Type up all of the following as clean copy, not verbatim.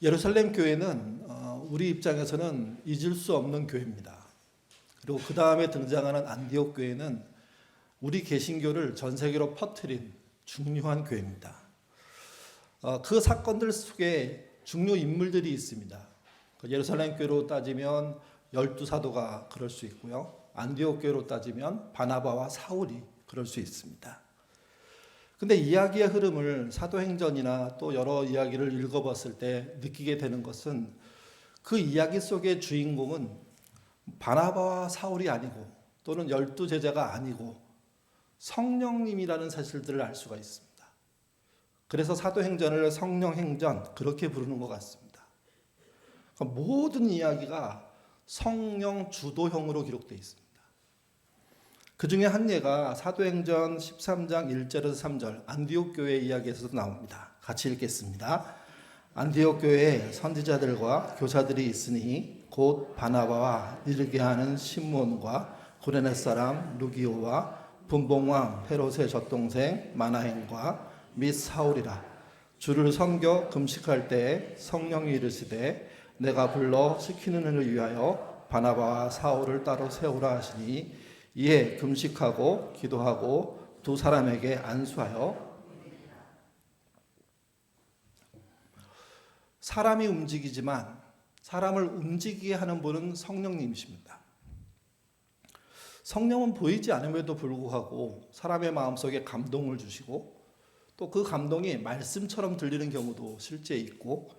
예루살렘 교회는 우리 입장에서는 잊을 수 없는 교회입니다. 그리고 그 다음에 등장하는 안디옥 교회는 우리 개신교를 전 세계로 퍼뜨린 중요한 교회입니다. 그 사건들 속에 중요 인물들이 있습니다. 예루살렘 교회로 따지면 12사도가 그럴 수 있고요. 안디옥 교회로 따지면 바나바와 사울이 그럴 수 있습니다. 근데 이야기의 흐름을 사도행전이나 또 여러 이야기를 읽어봤을 때 느끼게 되는 것은 그 이야기 속의 주인공은 바나바와 사울이 아니고 또는 12제자가 아니고 성령님이라는 사실들을 알 수가 있습니다. 그래서 사도행전을 성령행전 그렇게 부르는 것 같습니다. 그러니까 모든 이야기가 성령 주도형으로 기록되어 있습니다. 그 중에 한 예가 사도행전 13장 1절에서 3절 안디옥 교회 이야기에서도 나옵니다. 같이 읽겠습니다. 안디옥 교회에 선지자들과 교사들이 있으니 곧 바나바와 이르게 하는 시므온과 구레네 사람 루기오와 분봉왕 헤롯의 젖동생 마나행과 및 사울이라. 주를 섬겨 금식할 때에 성령이 이르시되 내가 불러 시키는 일을 위하여 바나바와 사울을 따로 세우라 하시니 이에 금식하고 기도하고 두 사람에게 안수하여. 사람이 움직이지만 사람을 움직이게 하는 분은 성령님이십니다. 성령은 보이지 않음에도 불구하고 사람의 마음속에 감동을 주시고 또 그 감동이 말씀처럼 들리는 경우도 실제 있고,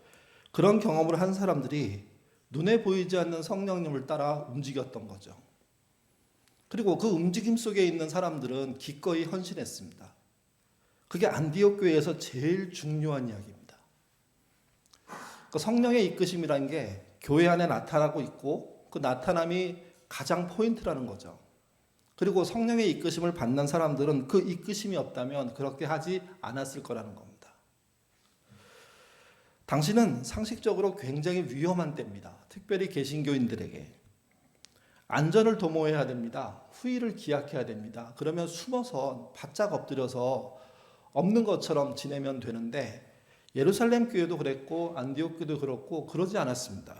그런 경험을 한 사람들이 눈에 보이지 않는 성령님을 따라 움직였던 거죠. 그리고 그 움직임 속에 있는 사람들은 기꺼이 헌신했습니다. 그게 안디옥 교회에서 제일 중요한 이야기입니다. 그러니까 성령의 이끄심이라는 게 교회 안에 나타나고 있고 그 나타남이 가장 포인트라는 거죠. 그리고 성령의 이끄심을 받는 사람들은 그 이끄심이 없다면 그렇게 하지 않았을 거라는 겁니다. 당시는 상식적으로 굉장히 위험한 때입니다. 특별히 개신교인들에게. 안전을 도모해야 됩니다. 후일을 기약해야 됩니다. 그러면 숨어서 바짝 엎드려서 없는 것처럼 지내면 되는데 예루살렘 교회도 그랬고 안디옥 교회도 그렇고 그러지 않았습니다.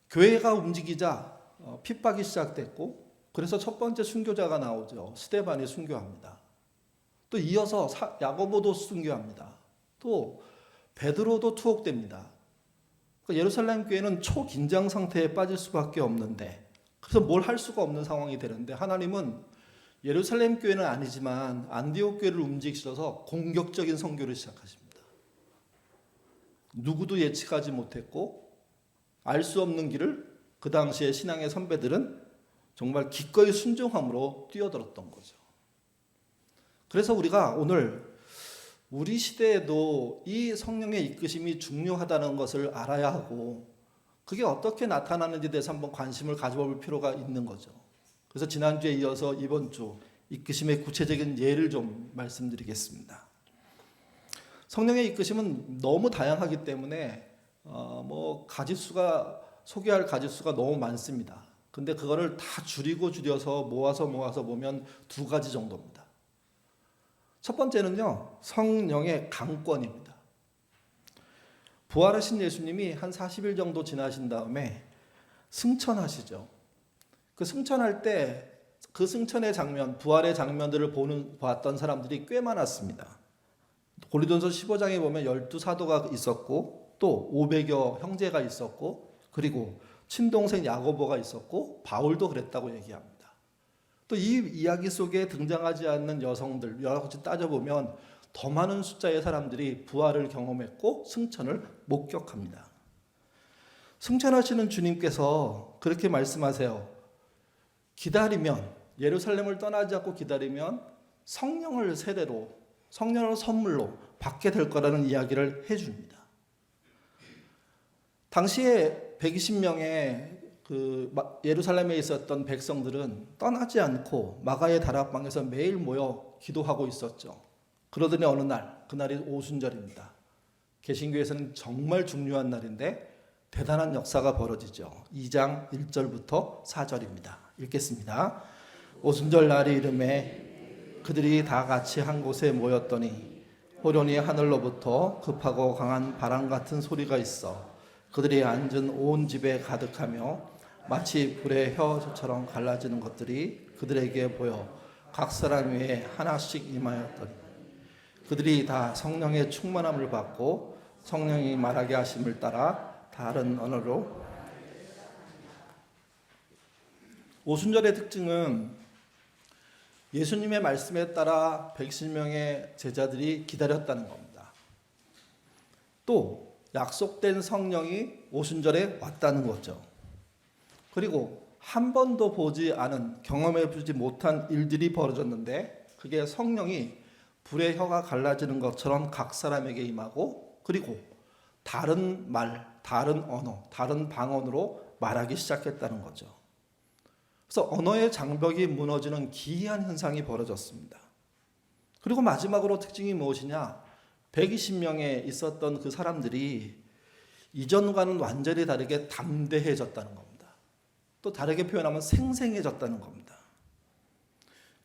교회가 움직이자 핍박이 시작됐고 그래서 첫 번째 순교자가 나오죠. 스데반이 순교합니다. 또 이어서 야고보도 순교합니다. 또 베드로도 투옥됩니다. 예루살렘 교회는 초긴장 상태에 빠질 수밖에 없는데, 그래서 뭘 할 수가 없는 상황이 되는데 하나님은 예루살렘 교회는 아니지만 안디옥 교회를 움직이셔서 공격적인 선교를 시작하십니다. 누구도 예측하지 못했고 알 수 없는 길을 그 당시에 신앙의 선배들은 정말 기꺼이 순종함으로 뛰어들었던 거죠. 그래서 우리가 오늘 우리 시대에도 이 성령의 이끄심이 중요하다는 것을 알아야 하고 그게 어떻게 나타나는지에 대해서 한번 관심을 가져볼 필요가 있는 거죠. 그래서 지난주에 이어서 이번 주 이끄심의 구체적인 예를 좀 말씀드리겠습니다. 성령의 이끄심은 너무 다양하기 때문에 소개할 가지수가 너무 많습니다. 근데 그거를 다 줄여서 모아서 보면 두 가지 정도입니다. 첫 번째는요, 성령의 강권입니다. 부활하신 예수님이 한 40일 정도 지나신 다음에 승천하시죠. 그 승천할 때 그 승천의 장면, 부활의 장면들을 봤던 사람들이 꽤 많았습니다. 고린도전서 15장에 보면 12사도가 있었고 또 500여 형제가 있었고 그리고 친동생 야고보가 있었고 바울도 그랬다고 얘기합니다. 또 이 이야기 속에 등장하지 않는 여성들 여러 가지 따져보면 더 많은 숫자의 사람들이 부활을 경험했고 승천을 목격합니다. 승천하시는 주님께서 그렇게 말씀하세요. 기다리면, 예루살렘을 떠나지 않고 기다리면 성령을 세례로, 성령을 선물로 받게 될 거라는 이야기를 해줍니다. 당시에 120명의 예루살렘에 있었던 백성들은 떠나지 않고 마가의 다락방에서 매일 모여 기도하고 있었죠. 그러더니 어느 날, 그날이 오순절입니다. 개신교에서는 정말 중요한 날인데 대단한 역사가 벌어지죠. 2장 1절부터 4절입니다. 읽겠습니다. 오순절 날이 이름에 그들이 다 같이 한 곳에 모였더니 호련히 하늘로부터 급하고 강한 바람 같은 소리가 있어 그들이 앉은 온 집에 가득하며 마치 불의 혀처럼 갈라지는 것들이 그들에게 보여 각 사람 위에 하나씩 임하였더니 그들이 다 성령의 충만함을 받고 성령이 말하게 하심을 따라 다른 언어로. 오순절의 특징은 예수님의 말씀에 따라 120명의 제자들이 기다렸다는 겁니다. 또 약속된 성령이 오순절에 왔다는 거죠. 그리고 한 번도 보지 않은, 경험해 보지 못한 일들이 벌어졌는데 그게 성령이 불의 혀가 갈라지는 것처럼 각 사람에게 임하고, 그리고 다른 말, 다른 언어, 다른 방언으로 말하기 시작했다는 거죠. 그래서 언어의 장벽이 무너지는 기이한 현상이 벌어졌습니다. 그리고 마지막으로 특징이 무엇이냐? 120명에 있었던 그 사람들이 이전과는 완전히 다르게 담대해졌다는 겁니다. 또 다르게 표현하면 생생해졌다는 겁니다.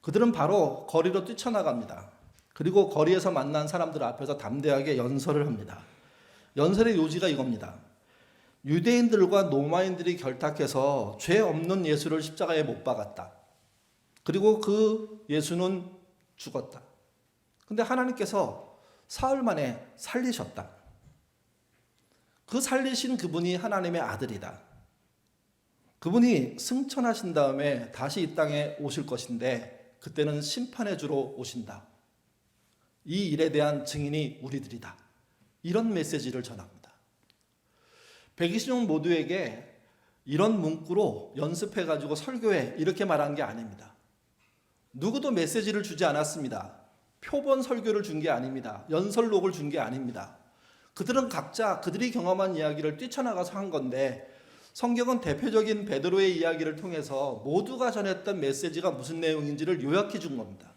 그들은 바로 거리로 뛰쳐나갑니다. 그리고 거리에서 만난 사람들 앞에서 담대하게 연설을 합니다. 연설의 요지가 이겁니다. 유대인들과 로마인들이 결탁해서 죄 없는 예수를 십자가에 못 박았다. 그리고 그 예수는 죽었다. 근데 하나님께서 사흘 만에 살리셨다. 그 살리신 그분이 하나님의 아들이다. 그분이 승천하신 다음에 다시 이 땅에 오실 것인데 그때는 심판해 주러 오신다. 이 일에 대한 증인이 우리들이다. 이런 메시지를 전합니다. 120명 모두에게 이런 문구로 연습해가지고 설교해 이렇게 말한 게 아닙니다. 누구도 메시지를 주지 않았습니다. 표본 설교를 준 게 아닙니다. 연설록을 준 게 아닙니다. 그들은 각자 그들이 경험한 이야기를 뛰쳐나가서 한 건데, 성경은 대표적인 베드로의 이야기를 통해서 모두가 전했던 메시지가 무슨 내용인지를 요약해 준 겁니다.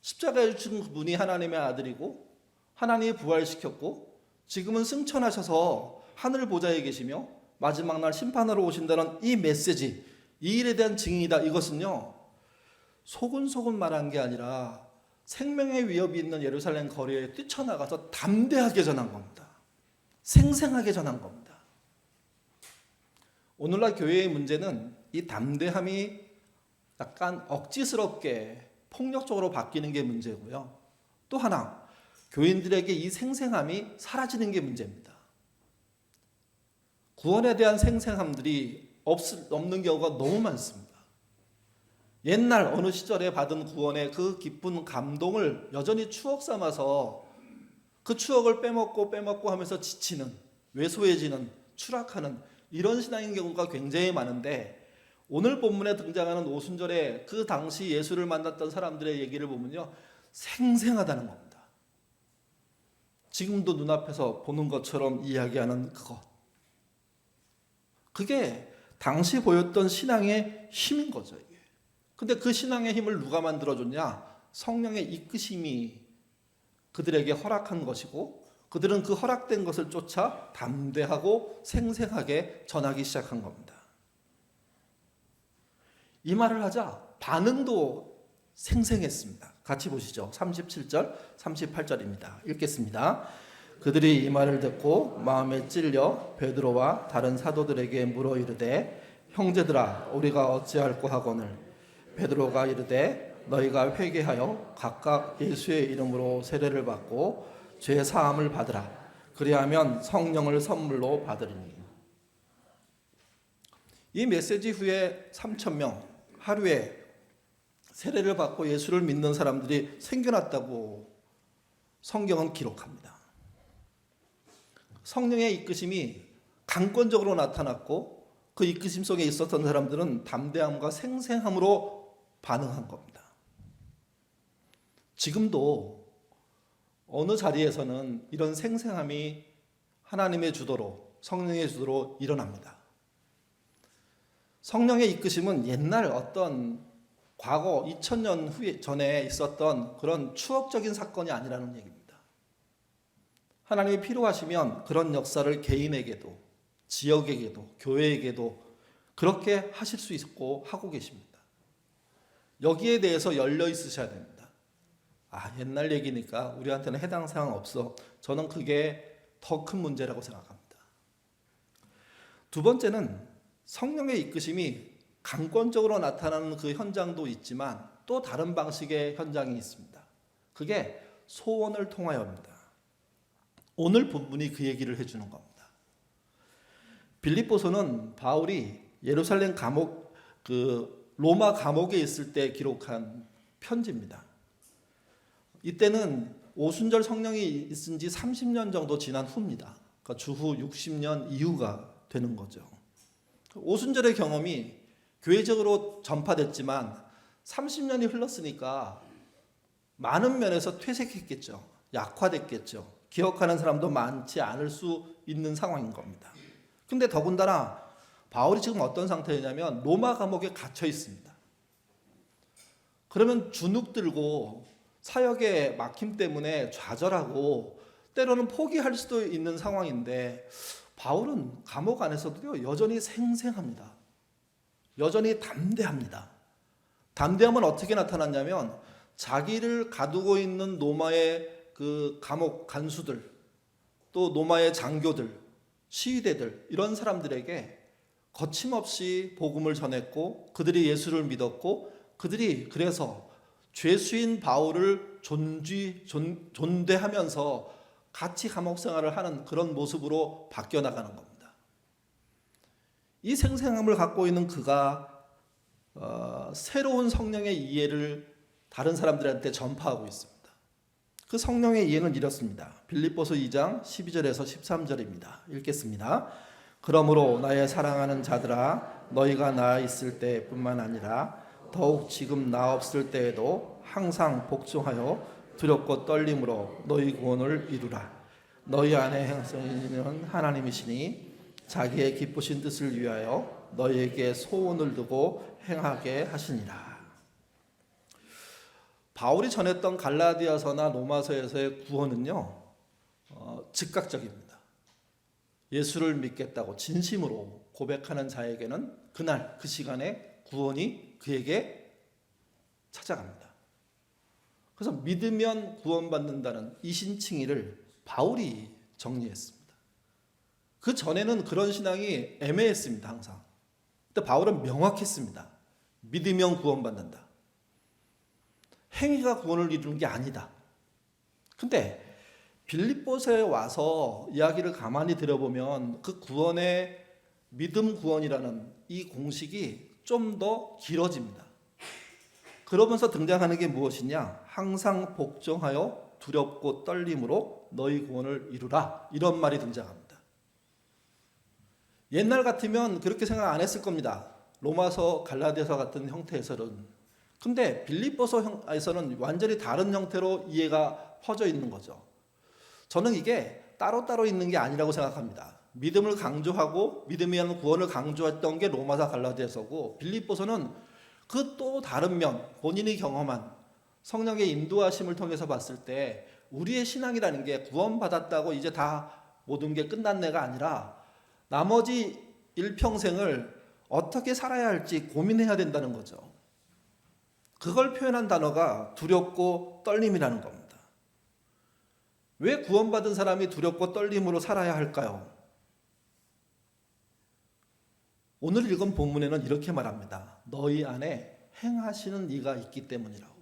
십자가에 죽은 그분이 하나님의 아들이고 하나님이 부활시켰고 지금은 승천하셔서 하늘 보좌에 계시며 마지막 날 심판하러 오신다는 이 메시지, 이 일에 대한 증인이다. 이것은요, 소근소근 말한 게 아니라 생명의 위협이 있는 예루살렘 거리에 뛰쳐나가서 담대하게 전한 겁니다. 생생하게 전한 겁니다. 오늘날 교회의 문제는 이 담대함이 약간 억지스럽게 폭력적으로 바뀌는 게 문제고요. 또 하나, 교인들에게 이 생생함이 사라지는 게 문제입니다. 구원에 대한 생생함들이 없는 경우가 너무 많습니다. 옛날 어느 시절에 받은 구원의 그 기쁜 감동을 여전히 추억 삼아서 그 추억을 빼먹고 하면서 지치는, 왜소해지는, 추락하는 이런 신앙인 경우가 굉장히 많은데, 오늘 본문에 등장하는 오순절에 그 당시 예수를 만났던 사람들의 얘기를 보면요, 생생하다는 겁니다. 지금도 눈앞에서 보는 것처럼 이야기하는 그것. 그게 당시 보였던 신앙의 힘인 거죠. 이게. 근데 그 신앙의 힘을 누가 만들어줬냐? 성령의 이끄심이 그들에게 허락한 것이고, 그들은 그 허락된 것을 쫓아 담대하고 생생하게 전하기 시작한 겁니다. 이 말을 하자 반응도 생생했습니다. 같이 보시죠. 37절, 38절입니다. 읽겠습니다. 그들이 이 말을 듣고 마음에 찔려 베드로와 다른 사도들에게 물어 이르되, 형제들아, 우리가 어찌할꼬 하거늘. 베드로가 이르되, 너희가 회개하여 각각 예수의 이름으로 세례를 받고 죄 사함을 받으라. 그리하면 성령을 선물로 받으리니. 이 메시지 후에 3,000명 하루에 세례를 받고 예수를 믿는 사람들이 생겨났다고 성경은 기록합니다. 성령의 이끄심이 강권적으로 나타났고 그 이끄심 속에 있었던 사람들은 담대함과 생생함으로 반응한 겁니다. 지금도 어느 자리에서는 이런 생생함이 하나님의 주도로, 성령의 주도로 일어납니다. 성령의 이끄심은 옛날 어떤 과거 2000년 후에 전에 있었던 그런 추억적인 사건이 아니라는 얘기입니다. 하나님이 필요하시면 그런 역사를 개인에게도, 지역에게도, 교회에게도 그렇게 하실 수 있고 하고 계십니다. 여기에 대해서 열려 있으셔야 됩니다. 옛날 얘기니까 우리한테는 해당 사항 없어. 저는 그게 더 큰 문제라고 생각합니다. 두 번째는 성령의 이끄심이 강권적으로 나타나는 그 현장도 있지만 또 다른 방식의 현장이 있습니다. 그게 소원을 통하여입니다. 오늘 본문이 그 얘기를 해주는 겁니다. 빌립보서는 바울이 예루살렘 감옥, 로마 감옥에 있을 때 기록한 편지입니다. 이때는 오순절 성령이 있은 지 30년 정도 지난 후입니다. 그러니까 주후 60년 이후가 되는 거죠. 오순절의 경험이 교회적으로 전파됐지만 30년이 흘렀으니까 많은 면에서 퇴색했겠죠. 약화됐겠죠. 기억하는 사람도 많지 않을 수 있는 상황인 겁니다. 근데 더군다나 바울이 지금 어떤 상태냐면 로마 감옥에 갇혀 있습니다. 그러면 주눅 들고 사역의 막힘 때문에 좌절하고 때로는 포기할 수도 있는 상황인데 바울은 감옥 안에서도 여전히 생생합니다. 여전히 담대합니다. 담대함은 어떻게 나타났냐면 자기를 가두고 있는 로마의 그 감옥 간수들, 또 로마의 장교들, 시위대들 이런 사람들에게 거침없이 복음을 전했고 그들이 예수를 믿었고 그들이 그래서 죄수인 바울을 존대하면서 같이 감옥 생활을 하는 그런 모습으로 바뀌어 나가는 겁니다. 이 생생함을 갖고 있는 그가 새로운 성령의 이해를 다른 사람들한테 전파하고 있습니다. 그 성령의 이해는 이렇습니다. 빌립보서 2장 12절에서 13절입니다. 읽겠습니다. 그러므로 나의 사랑하는 자들아 너희가 나 있을 때뿐만 아니라 더욱 지금 나 없을 때에도 항상 복종하여 두렵고 떨림으로 너희 구원을 이루라. 너희 안에 행하시는 하나님이시니 자기의 기쁘신 뜻을 위하여 너희에게 소원을 두고 행하게 하시니라. 바울이 전했던 갈라디아서나 로마서에서의 구원은요 즉각적입니다. 예수를 믿겠다고 진심으로 고백하는 자에게는 그날 그 시간에 구원이 그에게 찾아갑니다. 그래서 믿으면 구원받는다는 이신칭의를 바울이 정리했습니다. 그 전에는 그런 신앙이 애매했습니다. 항상. 근데 바울은 명확했습니다. 믿으면 구원받는다. 행위가 구원을 이루는 게 아니다. 근데 빌립보서에 와서 이야기를 가만히 들어보면 그 구원의 믿음 구원이라는 이 공식이 좀 더 길어집니다. 그러면서 등장하는 게 무엇이냐? 항상 복종하여 두렵고 떨림으로 너희 구원을 이루라. 이런 말이 등장합니다. 옛날 같으면 그렇게 생각 안 했을 겁니다. 로마서, 갈라디아서 같은 형태에서는. 근데 빌립보서에서는 완전히 다른 형태로 이해가 퍼져 있는 거죠. 저는 이게 따로따로 있는 게 아니라고 생각합니다. 믿음을 강조하고 믿음에 의한 구원을 강조했던 게 로마서, 갈라디아서고 빌립보서는 그 또 다른 면, 본인이 경험한 성령의 인도하심을 통해서 봤을 때 우리의 신앙이라는 게 구원받았다고 이제 다 모든 게 끝났네가 아니라 나머지 일평생을 어떻게 살아야 할지 고민해야 된다는 거죠. 그걸 표현한 단어가 두렵고 떨림이라는 겁니다. 왜 구원받은 사람이 두렵고 떨림으로 살아야 할까요? 오늘 읽은 본문에는 이렇게 말합니다. 너희 안에 행하시는 이가 있기 때문이라고.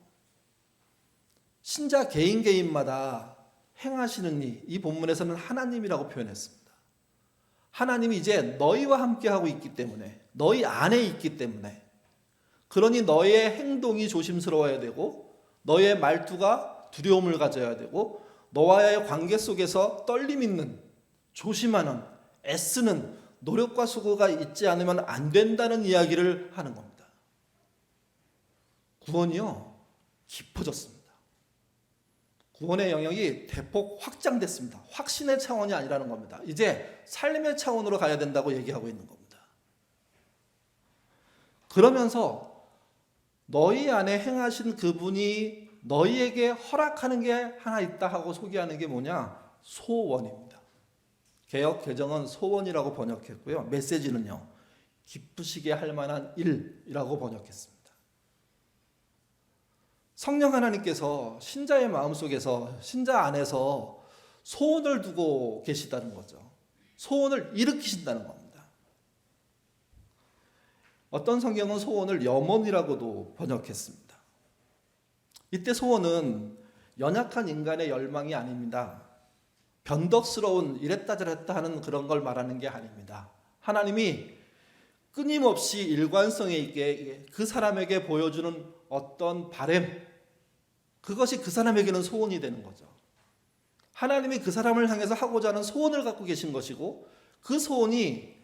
신자 개인마다 행하시는 이 본문에서는 하나님이라고 표현했습니다. 하나님이 이제 너희와 함께하고 있기 때문에, 너희 안에 있기 때문에, 그러니 너의 행동이 조심스러워야 되고 너의 말투가 두려움을 가져야 되고 너와의 관계 속에서 떨림 있는, 조심하는, 애쓰는 노력과 수고가 있지 않으면 안 된다는 이야기를 하는 겁니다. 구원이요 깊어졌습니다. 구원의 영역이 대폭 확장됐습니다. 확신의 차원이 아니라는 겁니다. 이제 삶의 차원으로 가야 된다고 얘기하고 있는 겁니다. 그러면서 너희 안에 행하신 그분이 너희에게 허락하는 게 하나 있다 하고 소개하는 게 뭐냐? 소원입니다. 개역 개정은 소원이라고 번역했고요. 메시지는요, 기쁘시게 할 만한 일이라고 번역했습니다. 성령 하나님께서 신자의 마음속에서, 신자 안에서 소원을 두고 계시다는 거죠. 소원을 일으키신다는 겁니다. 어떤 성경은 소원을 염원이라고도 번역했습니다. 이때 소원은 연약한 인간의 열망이 아닙니다. 변덕스러운 이랬다 저랬다 하는 그런 걸 말하는 게 아닙니다. 하나님이 끊임없이 일관성에 있게 그 사람에게 보여주는 어떤 바람, 그것이 그 사람에게는 소원이 되는 거죠. 하나님이 그 사람을 향해서 하고자 하는 소원을 갖고 계신 것이고, 그 소원이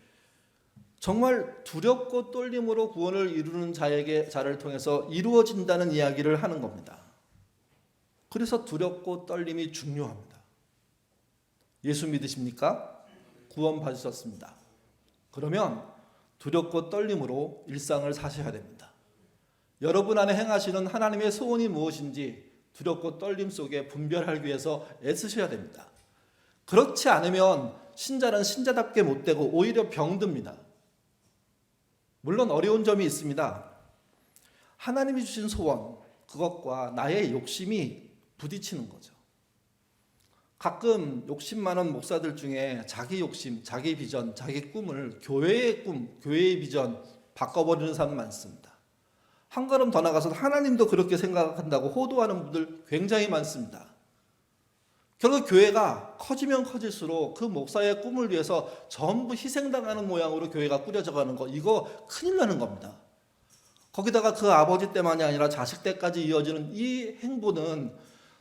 정말 두렵고 떨림으로 구원을 이루는 자를 통해서 이루어진다는 이야기를 하는 겁니다. 그래서 두렵고 떨림이 중요합니다. 예수 믿으십니까? 구원 받으셨습니다. 그러면 두렵고 떨림으로 일상을 사셔야 됩니다. 여러분 안에 행하시는 하나님의 소원이 무엇인지 두렵고 떨림 속에 분별하기 위해서 애쓰셔야 됩니다. 그렇지 않으면 신자는 신자답게 못되고 오히려 병듭니다. 물론 어려운 점이 있습니다. 하나님이 주신 소원, 그것과 나의 욕심이 부딪히는 거죠. 가끔 욕심 많은 목사들 중에 자기 욕심, 자기 비전, 자기 꿈을 교회의 꿈, 교회의 비전 바꿔버리는 사람 많습니다. 한 걸음 더 나가서 하나님도 그렇게 생각한다고 호도하는 분들 굉장히 많습니다. 결국 교회가 커지면 커질수록 그 목사의 꿈을 위해서 전부 희생당하는 모양으로 교회가 꾸려져 가는 거, 이거 큰일 나는 겁니다. 거기다가 그 아버지 때만이 아니라 자식 때까지 이어지는 이 행보는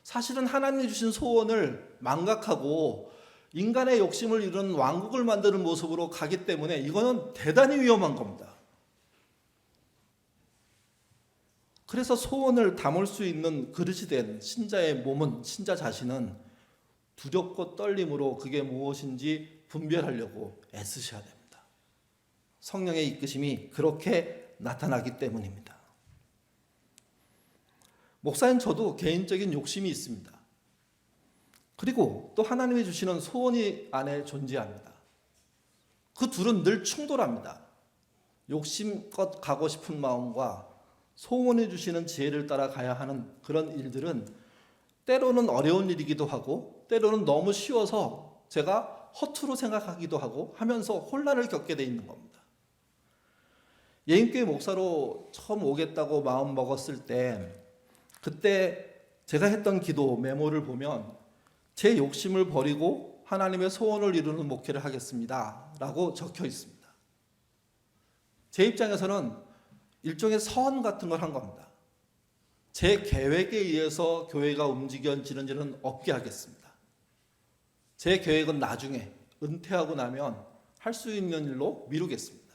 사실은 하나님이 주신 소원을 망각하고 인간의 욕심을 이루는 왕국을 만드는 모습으로 가기 때문에 이거는 대단히 위험한 겁니다. 그래서 소원을 담을 수 있는 그릇이 된 신자의 몸은, 신자 자신은 두렵고 떨림으로 그게 무엇인지 분별하려고 애쓰셔야 됩니다. 성령의 이끄심이 그렇게 나타나기 때문입니다. 목사인 저도 개인적인 욕심이 있습니다. 그리고 또 하나님이 주시는 소원이 안에 존재합니다. 그 둘은 늘 충돌합니다. 욕심껏 가고 싶은 마음과 소원해 주시는 지혜를 따라 가야 하는 그런 일들은 때로는 어려운 일이기도 하고, 때로는 너무 쉬워서 제가 허투루 생각하기도 하고 하면서 혼란을 겪게 돼 있는 겁니다. 예인교회 목사로 처음 오겠다고 마음 먹었을 때, 그때 제가 했던 기도 메모를 보면 제 욕심을 버리고 하나님의 소원을 이루는 목회를 하겠습니다 라고 적혀 있습니다. 제 입장에서는 일종의 서원 같은 걸 한 겁니다. 제 계획에 의해서 교회가 움직여지는 일은 없게 하겠습니다. 제 계획은 나중에 은퇴하고 나면 할 수 있는 일로 미루겠습니다.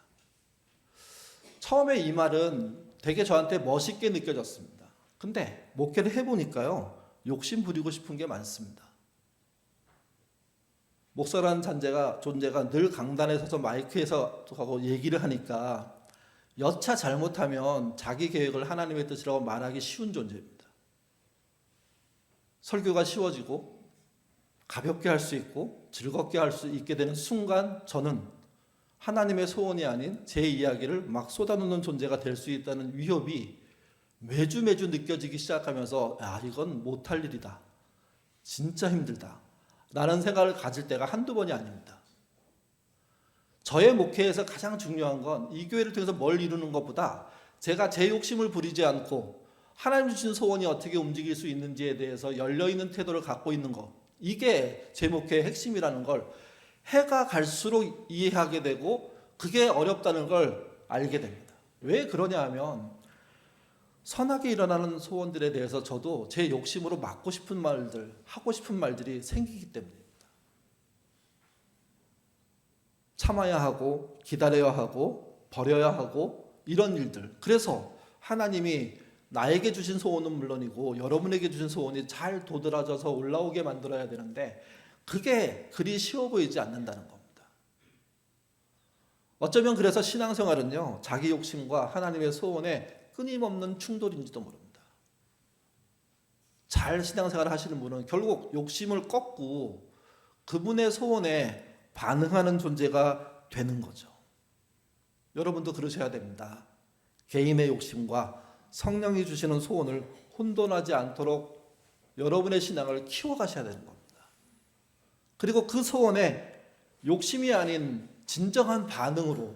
처음에 이 말은 되게 저한테 멋있게 느껴졌습니다. 근데 목회를 해보니까요, 욕심 부리고 싶은 게 많습니다. 목사라는 존재가 늘 강단에 서서 마이크에서 하고 얘기를 하니까 여차 잘못하면 자기 계획을 하나님의 뜻이라고 말하기 쉬운 존재입니다. 설교가 쉬워지고 가볍게 할 수 있고 즐겁게 할 수 있게 되는 순간 저는 하나님의 소원이 아닌 제 이야기를 막 쏟아놓는 존재가 될 수 있다는 위협이 매주 느껴지기 시작하면서 이건 못할 일이다. 진짜 힘들다. 라는 생각을 가질 때가 한두 번이 아닙니다. 저의 목회에서 가장 중요한 건 이 교회를 통해서 뭘 이루는 것보다 제가 제 욕심을 부리지 않고 하나님 주신 소원이 어떻게 움직일 수 있는지에 대해서 열려있는 태도를 갖고 있는 것, 이게 제 목회의 핵심이라는 걸 해가 갈수록 이해하게 되고 그게 어렵다는 걸 알게 됩니다. 왜 그러냐 하면 선하게 일어나는 소원들에 대해서 저도 제 욕심으로 막고 싶은 말들, 하고 싶은 말들이 생기기 때문입니다. 참아야 하고 기다려야 하고 버려야 하고 이런 일들. 그래서 하나님이 나에게 주신 소원은 물론이고 여러분에게 주신 소원이 잘 도드라져서 올라오게 만들어야 되는데 그게 그리 쉬워 보이지 않는다는 겁니다. 어쩌면 그래서 신앙생활은요, 자기 욕심과 하나님의 소원의 끊임없는 충돌인지도 모릅니다. 잘 신앙생활을 하시는 분은 결국 욕심을 꺾고 그분의 소원에 반응하는 존재가 되는 거죠. 여러분도 그러셔야 됩니다. 개인의 욕심과 성령이 주시는 소원을 혼돈하지 않도록 여러분의 신앙을 키워가셔야 되는 겁니다. 그리고 그 소원에 욕심이 아닌 진정한 반응으로,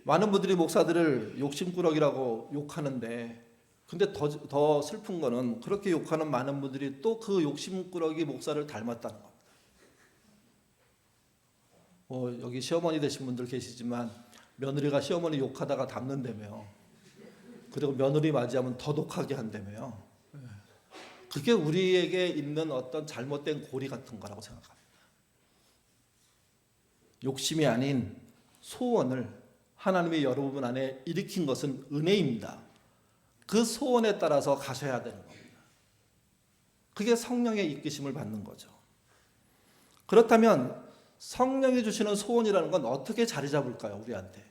많은 분들이 목사들을 욕심꾸러기라고 욕하는데, 근데 더 슬픈 거는 그렇게 욕하는 많은 분들이 또 그 욕심꾸러기 목사를 닮았다는 겁니다. 여기 시어머니 되신 분들 계시지만 며느리가 시어머니 욕하다가 닮는다며요. 그리고 며느리 맞이하면 더 독하게 한다며요. 그게 우리에게 있는 어떤 잘못된 고리 같은 거라고 생각합니다. 욕심이 아닌 소원을 하나님이 여러분 안에 일으킨 것은 은혜입니다. 그 소원에 따라서 가셔야 되는 겁니다. 그게 성령의 이끄심을 받는 거죠. 그렇다면 성령이 주시는 소원이라는 건 어떻게 자리 잡을까요, 우리한테?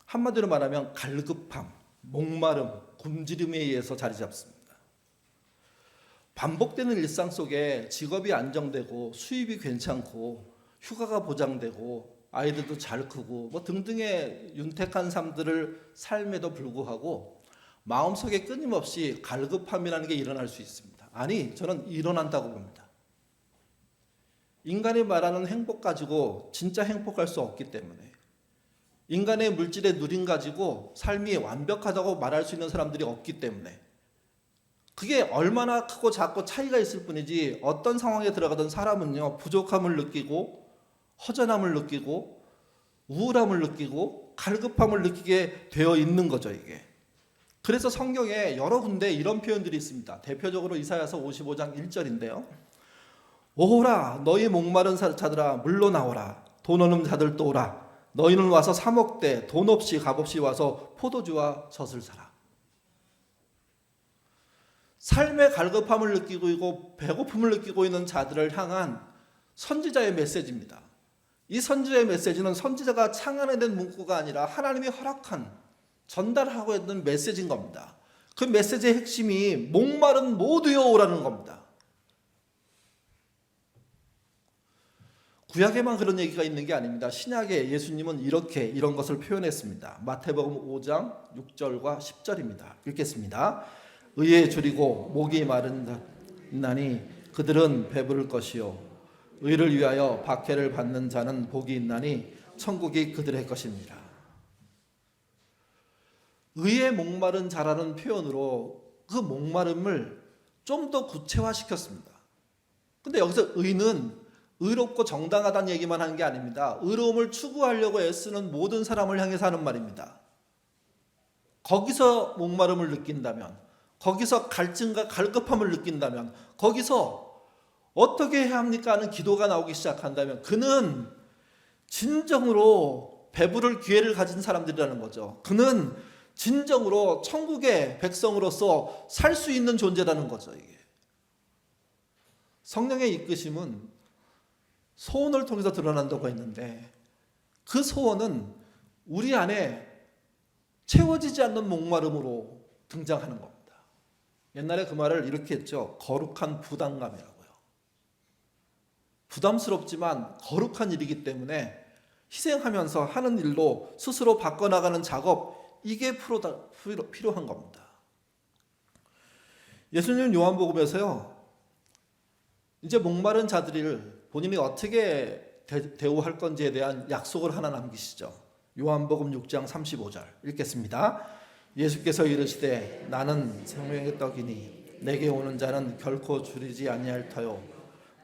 한마디로 말하면 갈급함, 목마름, 굶주림에 의해서 자리 잡습니다. 반복되는 일상 속에 직업이 안정되고 수입이 괜찮고 휴가가 보장되고 아이들도 잘 크고 등등의 윤택한 삶에도 불구하고 마음속에 끊임없이 갈급함이라는 게 일어날 수 있습니다. 아니, 저는 일어난다고 봅니다. 인간이 말하는 행복 가지고 진짜 행복할 수 없기 때문에, 인간의 물질의 누림 가지고 삶이 완벽하다고 말할 수 있는 사람들이 없기 때문에, 그게 얼마나 크고 작고 차이가 있을 뿐이지 어떤 상황에 들어가던 사람은요, 부족함을 느끼고 허전함을 느끼고 우울함을 느끼고 갈급함을 느끼게 되어 있는 거죠, 이게. 그래서 성경에 여러 군데 이런 표현들이 있습니다. 대표적으로 이사야서 55장 1절인데요. 오라 너희 목마른 자들아 물러 나오라. 돈 없는 자들도 오라. 너희는 와서 사 먹되 돈 없이 값없이 와서 포도주와 젖을 사라. 삶의 갈급함을 느끼고 있고 배고픔을 느끼고 있는 자들을 향한 선지자의 메시지입니다. 이 선지자의 메시지는 선지자가 창안해낸 문구가 아니라 하나님이 허락한, 전달하고 있는 메시지인 겁니다. 그 메시지의 핵심이 목마른 모두여 오라는 겁니다. 구약에만 그런 얘기가 있는 게 아닙니다. 신약에 예수님은 이런 것을 표현했습니다. 마태복음 5장 6절과 10절입니다. 읽겠습니다. 의에 줄이고 목이 마른나니 그들은 배부를 것이요 의를 위하여 박해를 받는 자는 복이 있나니 천국이 그들의 것입니다. 의에 목마른 자라는 표현으로 그 목마름을 좀 더 구체화시켰습니다. 근데 여기서 의는 의롭고 정당하다는 얘기만 하는 게 아닙니다. 의로움을 추구하려고 애쓰는 모든 사람을 향해서 하는 말입니다. 거기서 목마름을 느낀다면, 거기서 갈증과 갈급함을 느낀다면, 거기서 어떻게 해야 합니까 하는 기도가 나오기 시작한다면 그는 진정으로 배부를 기회를 가진 사람들이라는 거죠. 그는 진정으로 천국의 백성으로서 살 수 있는 존재라는 거죠. 이게 성령의 이끄심은 소원을 통해서 드러난다고 했는데, 그 소원은 우리 안에 채워지지 않는 목마름으로 등장하는 겁니다. 옛날에 그 말을 이렇게 했죠. 거룩한 부담감이라고요. 부담스럽지만 거룩한 일이기 때문에 희생하면서 하는 일로 스스로 바꿔나가는 작업, 이게 필요한 겁니다. 예수님 요한복음에서요, 이제 목마른 자들을 본인이 어떻게 대우할 건지에 대한 약속을 하나 남기시죠. 요한복음 6장 35절 읽겠습니다. 예수께서 이르시되 나는 생명의 떡이니 내게 오는 자는 결코 줄이지 아니할 터요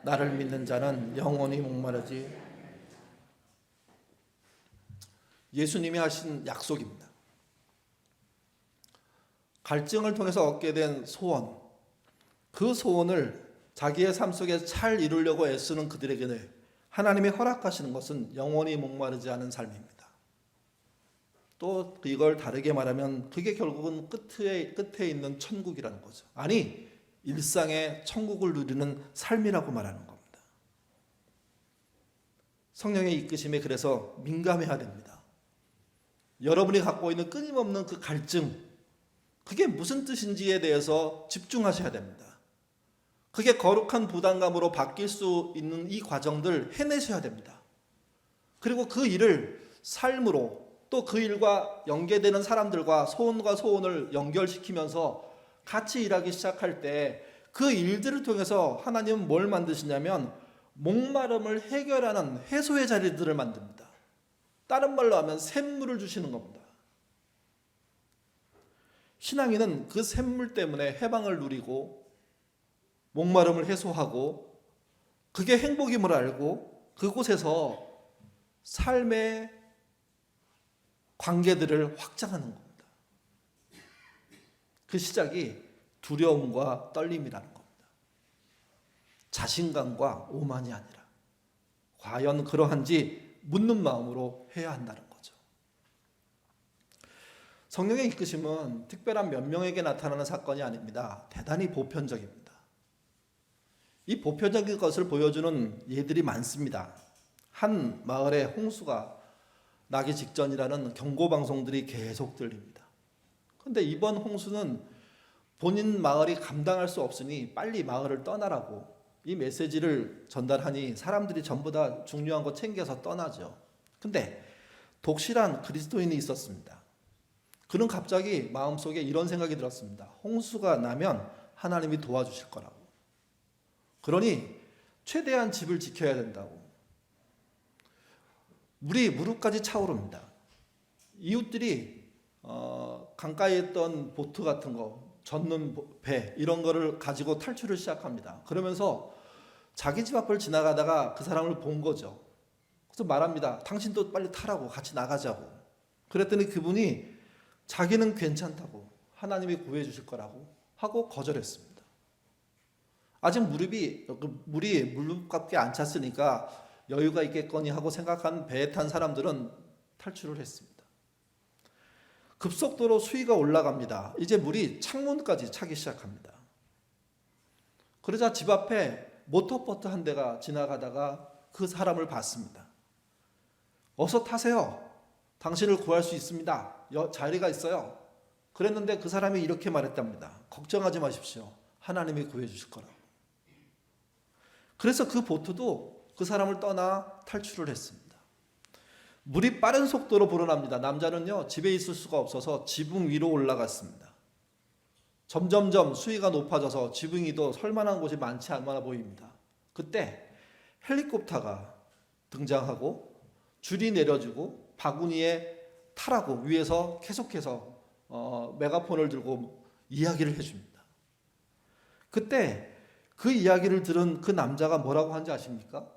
나를 믿는 자는 영원히 목마르지. 예수님이 하신 약속입니다. 갈증을 통해서 얻게 된 소원, 그 소원을 자기의 삶 속에 잘 이루려고 애쓰는 그들에게 하나님이 허락하시는 것은 영원히 목마르지 않은 삶입니다. 또 이걸 다르게 말하면 그게 결국은 끝에 있는 천국이라는 거죠. 아니, 일상의 천국을 누리는 삶이라고 말하는 겁니다. 성령의 이끄심에 그래서 민감해야 됩니다. 여러분이 갖고 있는 끊임없는 그 갈증, 그게 무슨 뜻인지에 대해서 집중하셔야 됩니다. 그게 거룩한 부담감으로 바뀔 수 있는 이 과정들 해내셔야 됩니다. 그리고 그 일을 삶으로, 또 그 일과 연계되는 사람들과 소원과 소원을 연결시키면서 같이 일하기 시작할 때 그 일들을 통해서 하나님은 뭘 만드시냐면 목마름을 해결하는 해소의 자리들을 만듭니다. 다른 말로 하면 샘물을 주시는 겁니다. 신앙인은 그 샘물 때문에 해방을 누리고 목마름을 해소하고 그게 행복임을 알고 그곳에서 삶의 관계들을 확장하는 겁니다. 그 시작이 두려움과 떨림이라는 겁니다. 자신감과 오만이 아니라 과연 그러한지 묻는 마음으로 해야 한다는 거죠. 성령의 이끄심은 특별한 몇 명에게 나타나는 사건이 아닙니다. 대단히 보편적입니다. 이 보편적인 것을 보여주는 예들이 많습니다. 한 마을에 홍수가 나기 직전이라는 경고방송들이 계속 들립니다. 그런데 이번 홍수는 본인 마을이 감당할 수 없으니 빨리 마을을 떠나라고 이 메시지를 전달하니 사람들이 전부 다 중요한 거 챙겨서 떠나죠. 근데 독실한 그리스도인이 있었습니다. 그는 갑자기 마음속에 이런 생각이 들었습니다. 홍수가 나면 하나님이 도와주실 거라고. 그러니 최대한 집을 지켜야 된다고. 물이 무릎까지 차오릅니다. 이웃들이 강가에 있던 보트 같은 거, 젓는 배 이런 거를 가지고 탈출을 시작합니다. 그러면서 자기 집 앞을 지나가다가 그 사람을 본 거죠. 그래서 말합니다. 당신도 빨리 타라고, 같이 나가자고. 그랬더니 그분이 자기는 괜찮다고, 하나님이 구해 주실 거라고 하고 거절했습니다. 아직 물이 무릎밖에 안 찼으니까 여유가 있겠거니 하고 생각한 배에 탄 사람들은 탈출을 했습니다. 급속도로 수위가 올라갑니다. 이제 물이 창문까지 차기 시작합니다. 그러자 집 앞에 모터보트 한 대가 지나가다가 그 사람을 봤습니다. 어서 타세요. 당신을 구할 수 있습니다. 자리가 있어요. 그랬는데 그 사람이 이렇게 말했답니다. 걱정하지 마십시오. 하나님이 구해 주실 거라고. 그래서 그 보트도 그 사람을 떠나 탈출을 했습니다. 물이 빠른 속도로 불어납니다. 남자는요, 집에 있을 수가 없어서 지붕 위로 올라갔습니다. 점점점 수위가 높아져서 지붕 위도 설만한 곳이 많지 않아 보입니다. 그때 헬리콥터가 등장하고 줄이 내려주고 바구니에 타라고 위에서 계속해서 메가폰을 들고 이야기를 해줍니다. 그때 그 이야기를 들은 그 남자가 뭐라고 하는지 아십니까?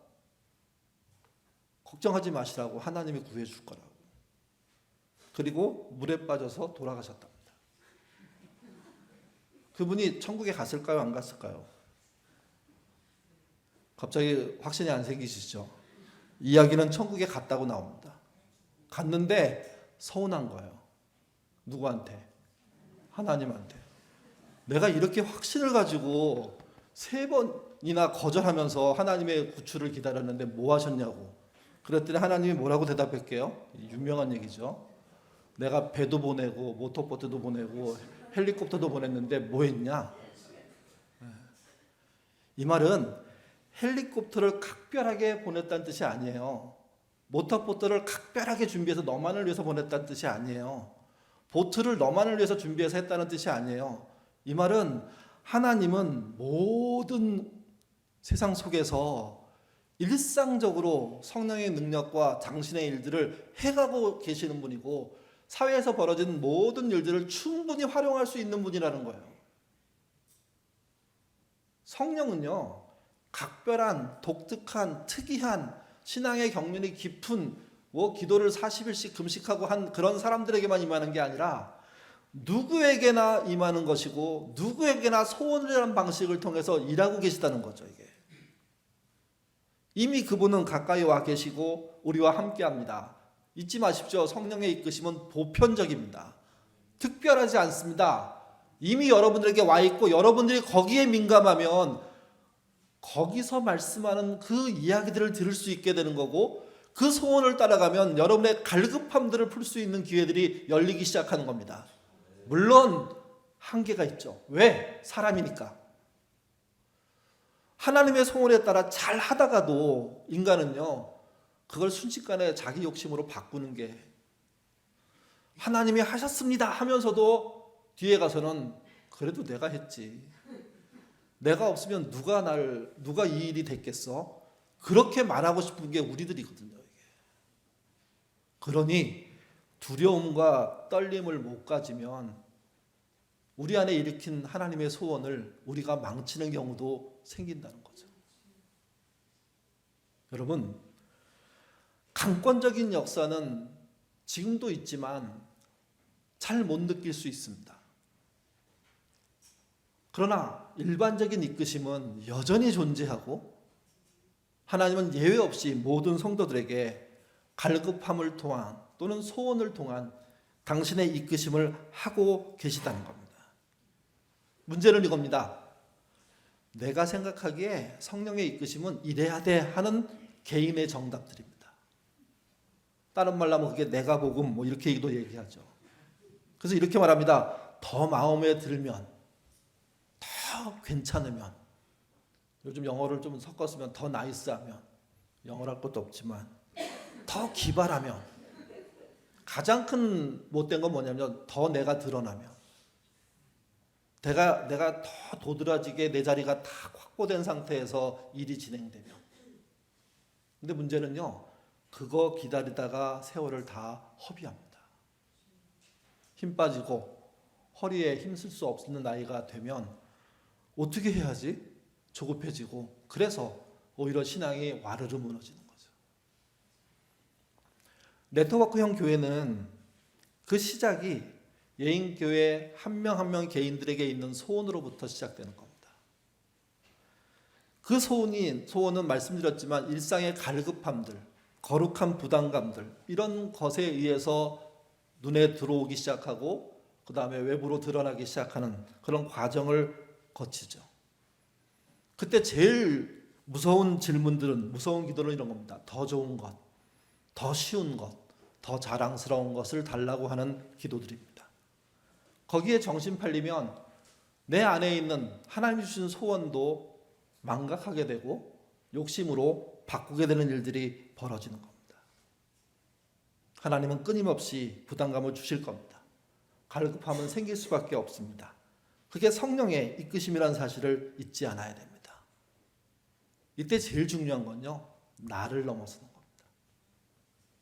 걱정하지 마시라고, 하나님이 구해줄 거라고. 그리고 물에 빠져서 돌아가셨답니다. 그분이 천국에 갔을까요? 안 갔을까요? 갑자기 확신이 안 생기시죠? 이야기는 천국에 갔다고 나옵니다. 갔는데 서운한 거예요. 누구한테? 하나님한테. 내가 이렇게 확신을 가지고 3번이나 거절하면서 하나님의 구출을 기다렸는데 뭐 하셨냐고. 그랬더니 하나님이 뭐라고 대답할게요? 유명한 얘기죠. 내가 배도 보내고 모터보트도 보내고 헬리콥터도 보냈는데 뭐 했냐? 이 말은 헬리콥터를 각별하게 보냈다는 뜻이 아니에요. 모터보트를 각별하게 준비해서 너만을 위해서 보냈다는 뜻이 아니에요. 보트를 너만을 위해서 준비해서 했다는 뜻이 아니에요. 이 말은 하나님은 모든 세상 속에서 일상적으로 성령의 능력과 당신의 일들을 해가고 계시는 분이고 사회에서 벌어진 모든 일들을 충분히 활용할 수 있는 분이라는 거예요. 성령은요, 각별한, 독특한, 특이한 신앙의 경륜이 깊은 기도를 40일씩 금식하고 한 그런 사람들에게만 임하는 게 아니라 누구에게나 임하는 것이고 누구에게나 소원이라는 방식을 통해서 일하고 계시다는 거죠. 이게 이미 그분은 가까이 와 계시고 우리와 함께합니다. 잊지 마십시오. 성령의 이끄심은 보편적입니다. 특별하지 않습니다. 이미 여러분들에게 와 있고 여러분들이 거기에 민감하면 거기서 말씀하는 그 이야기들을 들을 수 있게 되는 거고 그 소원을 따라가면 여러분의 갈급함들을 풀 수 있는 기회들이 열리기 시작하는 겁니다. 물론 한계가 있죠. 왜? 사람이니까. 하나님의 소원에 따라 잘 하다가도 인간은요, 그걸 순식간에 자기 욕심으로 바꾸는 게 하나님이 하셨습니다 하면서도 뒤에 가서는 그래도 내가 했지. 내가 없으면 누가 이 일이 됐겠어? 그렇게 말하고 싶은 게 우리들이거든요. 이게. 그러니 두려움과 떨림을 못 가지면 우리 안에 일으킨 하나님의 소원을 우리가 망치는 경우도 생긴다는 거죠. 여러분, 강권적인 역사는 지금도 있지만 잘 못 느낄 수 있습니다. 그러나 일반적인 이끄심은 여전히 존재하고 하나님은 예외 없이 모든 성도들에게 갈급함을 통한 또는 소원을 통한 당신의 이끄심을 하고 계시다는 겁니다. 문제는 이겁니다. 내가 생각하기에 성령의 이끄심은 이래야 돼 하는 개인의 정답들입니다. 다른 말로 하면 그게 내가 복음 뭐 이렇게도 얘기하죠. 그래서 이렇게 말합니다. 더 마음에 들면, 더 괜찮으면, 요즘 영어를 좀 섞었으면 더 나이스하면, 영어를 할 것도 없지만 더 기발하면, 가장 큰 못된 건 뭐냐면 더 내가 드러나면, 내가 더 도드라지게 내 자리가 다 확보된 상태에서 일이 진행되면. 근데 문제는요, 그거 기다리다가 세월을 다 허비합니다. 힘 빠지고 허리에 힘쓸 수 없는 나이가 되면 어떻게 해야지? 조급해지고, 그래서 오히려 신앙이 와르르 무너지는 거죠. 네트워크형 교회는 그 시작이 예인교회 한 명 한 명 개인들에게 있는 소원으로부터 시작되는 겁니다. 그 소원은 말씀드렸지만 일상의 갈급함들, 거룩한 부담감들, 이런 것에 의해서 눈에 들어오기 시작하고 그 다음에 외부로 드러나기 시작하는 그런 과정을 거치죠. 그때 제일 무서운 질문들은, 무서운 기도는 이런 겁니다. 더 좋은 것, 더 쉬운 것, 더 자랑스러운 것을 달라고 하는 기도들입니다. 거기에 정신 팔리면 내 안에 있는 하나님이 주신 소원도 망각하게 되고 욕심으로 바꾸게 되는 일들이 벌어지는 겁니다. 하나님은 끊임없이 부담감을 주실 겁니다. 갈급함은 생길 수밖에 없습니다. 그게 성령의 이끄심이라는 사실을 잊지 않아야 됩니다. 이때 제일 중요한 건요, 나를 넘어서는 겁니다.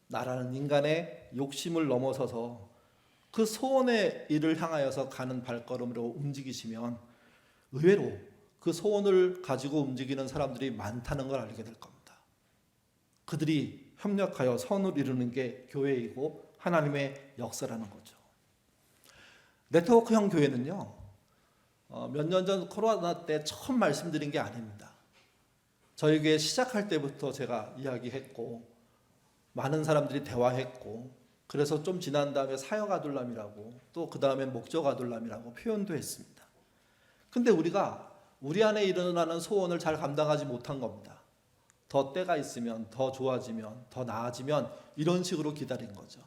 나라는 인간의 욕심을 넘어서서 그 소원의 일을 향하여서 가는 발걸음으로 움직이시면 의외로 그 소원을 가지고 움직이는 사람들이 많다는 걸 알게 될 겁니다. 그들이 협력하여 선을 이루는 게 교회이고 하나님의 역사라는 거죠. 네트워크형 교회는요, 몇 년 전 코로나 때 처음 말씀드린 게 아닙니다. 저희 교회 시작할 때부터 제가 이야기했고 많은 사람들이 대화했고, 그래서 좀 지난 다음에 사역 아둘람이라고, 또 그 다음에 목적 아둘람이라고 표현도 했습니다. 근데 우리가 우리 안에 일어나는 소원을 잘 감당하지 못한 겁니다. 더 때가 있으면, 더 좋아지면, 더 나아지면, 이런 식으로 기다린 거죠.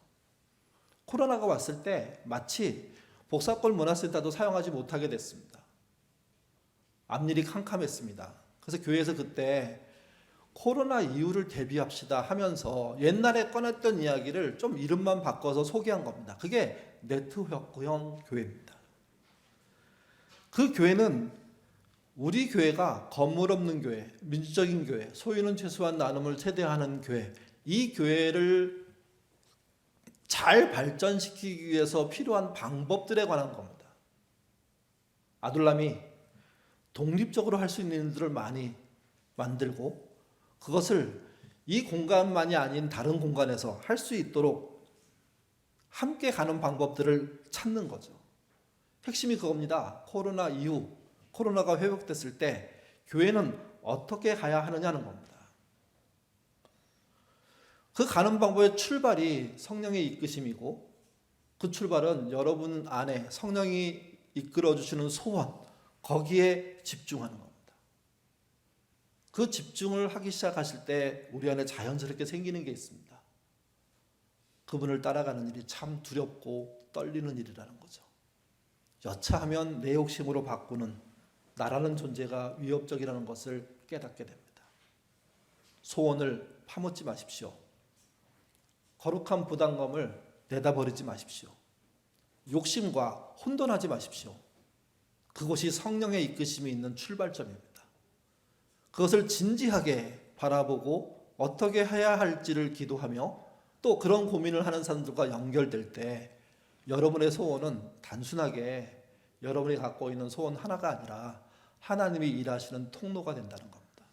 코로나가 왔을 때 마치 복사골 문화센터도 사용하지 못하게 됐습니다. 앞일이 캄캄했습니다. 그래서 교회에서 그때 코로나 이후를 대비합시다 하면서 옛날에 꺼냈던 이야기를 좀 이름만 바꿔서 소개한 겁니다. 그게 네트워크형 교회입니다. 그 교회는 우리 교회가 건물 없는 교회, 민주적인 교회, 소유는 최소한 나눔을 최대화하는 교회, 이 교회를 잘 발전시키기 위해서 필요한 방법들에 관한 겁니다. 아둘람이 독립적으로 할 수 있는 일들을 많이 만들고 그것을 이 공간만이 아닌 다른 공간에서 할 수 있도록 함께 가는 방법들을 찾는 거죠. 핵심이 그겁니다. 코로나 이후, 코로나가 회복됐을 때 교회는 어떻게 가야 하느냐는 겁니다. 그 가는 방법의 출발이 성령의 이끄심이고, 그 출발은 여러분 안에 성령이 이끌어주시는 소원, 거기에 집중하는 겁니다. 그 집중을 하기 시작하실 때 우리 안에 자연스럽게 생기는 게 있습니다. 그분을 따라가는 일이 참 두렵고 떨리는 일이라는 거죠. 여차하면 내 욕심으로 바꾸는 나라는 존재가 위협적이라는 것을 깨닫게 됩니다. 소원을 파묻지 마십시오. 거룩한 부담감을 내다버리지 마십시오. 욕심과 혼돈하지 마십시오. 그것이 성령의 이끄심이 있는 출발점입니다. 그것을 진지하게 바라보고 어떻게 해야 할지를 기도하며 또 그런 고민을 하는 사람들과 연결될 때 여러분의 소원은 단순하게 여러분이 갖고 있는 소원 하나가 아니라 하나님이 일하시는 통로가 된다는 겁니다.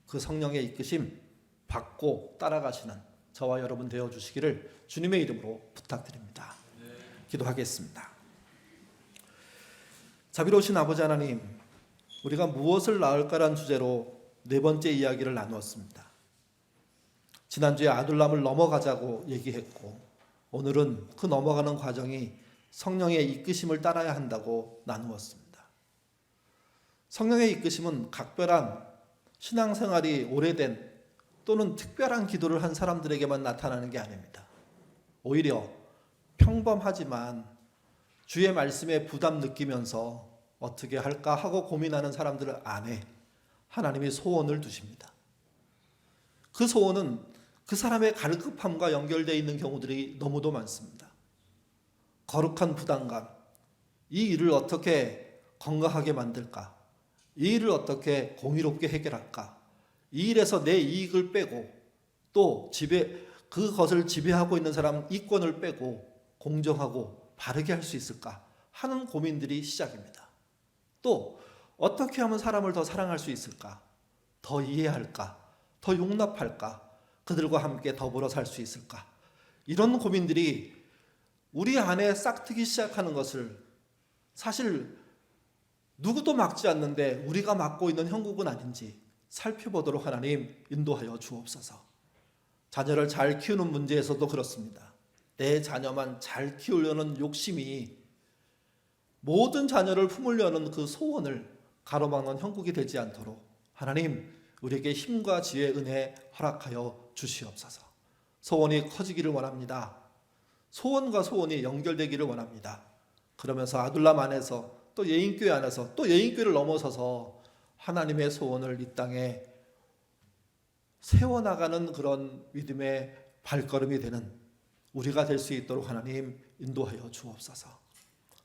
그 성령의 이끄심 받고 따라가시는 저와 여러분 되어주시기를 주님의 이름으로 부탁드립니다. 기도하겠습니다. 자비로우신 아버지 하나님, 우리가 무엇을 낳을까라는 주제로 네 번째 이야기를 나누었습니다. 지난주에 아둘람을 넘어가자고 얘기했고 오늘은 그 넘어가는 과정이 성령의 이끄심을 따라야 한다고 나누었습니다. 성령의 이끄심은 각별한 신앙생활이 오래된 또는 특별한 기도를 한 사람들에게만 나타나는 게 아닙니다. 오히려 평범하지만 주의 말씀에 부담 느끼면서 어떻게 할까 하고 고민하는 사람들 안에 하나님이 소원을 두십니다. 그 소원은 그 사람의 갈급함과 연결되어 있는 경우들이 너무도 많습니다. 거룩한 부담감, 이 일을 어떻게 건강하게 만들까? 이 일을 어떻게 공의롭게 해결할까? 이 일에서 내 이익을 빼고 또 그것을 지배하고 있는 사람 이권을 빼고 공정하고 바르게 할 수 있을까 하는 고민들이 시작입니다. 또 어떻게 하면 사람을 더 사랑할 수 있을까? 더 이해할까? 더 용납할까? 그들과 함께 더불어 살 수 있을까? 이런 고민들이 우리 안에 싹트기 시작하는 것을 사실 누구도 막지 않는데 우리가 막고 있는 형국은 아닌지 살펴보도록 하나님 인도하여 주옵소서. 자녀를 잘 키우는 문제에서도 그렇습니다. 내 자녀만 잘 키우려는 욕심이 모든 자녀를 품으려는 그 소원을 가로막는 형국이 되지 않도록 하나님 우리에게 힘과 지혜, 은혜 허락하여 주시옵소서. 소원이 커지기를 원합니다. 소원과 소원이 연결되기를 원합니다. 그러면서 아둘람 안에서 또 예인교회 안에서 또 예인교회를 넘어서서 하나님의 소원을 이 땅에 세워나가는 그런 믿음의 발걸음이 되는 우리가 될 수 있도록 하나님 인도하여 주옵소서.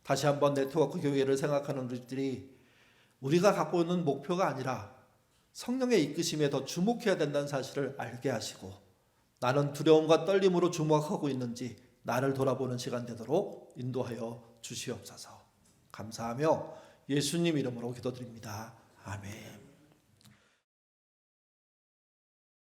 다시 한번 네트워크 교회를 생각하는 우리들이 우리가 갖고 있는 목표가 아니라 성령의 이끄심에 더 주목해야 된다는 사실을 알게 하시고 나는 두려움과 떨림으로 주목하고 있는지 나를 돌아보는 시간 되도록 인도하여 주시옵소서. 감사하며 예수님 이름으로 기도드립니다. 아멘.